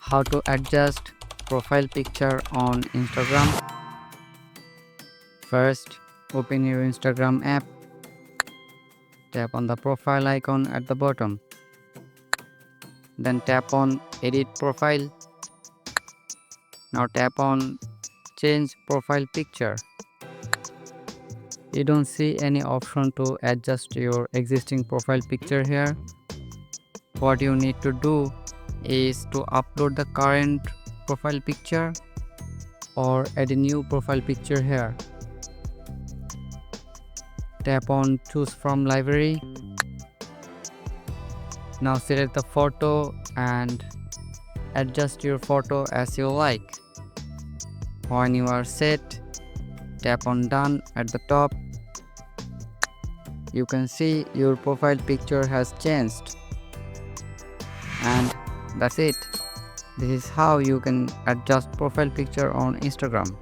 How to adjust profile picture on Instagram. First, open your Instagram app. Tap on the profile icon at the bottom. Then tap on Edit Profile. Now tap on Change Profile Picture. You don't see any option to adjust your existing profile picture here. What you need to do is to upload the current profile picture or add a new profile picture here. Tap on Choose from Library. Now select the photo and adjust your photo as you like. When you are set, tap on Done at the top. You can see your profile picture has changed. And that's it. This is how you can adjust profile picture on Instagram.